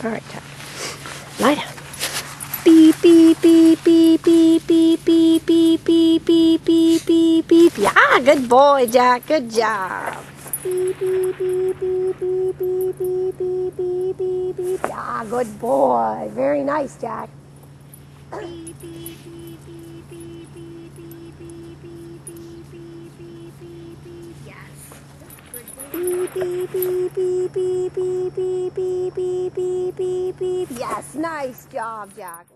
All right, Jack. Lie down. Beep, beep, beep, beep, beep, beep, beep, beep, beep, beep, beep, beep, beep. Yeah, good boy, Jack. Good job. Beep, beep, beep, beep, beep, beep, beep, beep, beep, beep, beep. Yeah, good boy. Very nice, Jack. Beep, beep, beep, beep, beep, beep, beep, beep, beep, beep, beep, beep, beep, beep. Yes. Beep, beep, beep, beep, beep, beep, beep, beep, beep, beep, beep, beep. Yes, nice job, Jack.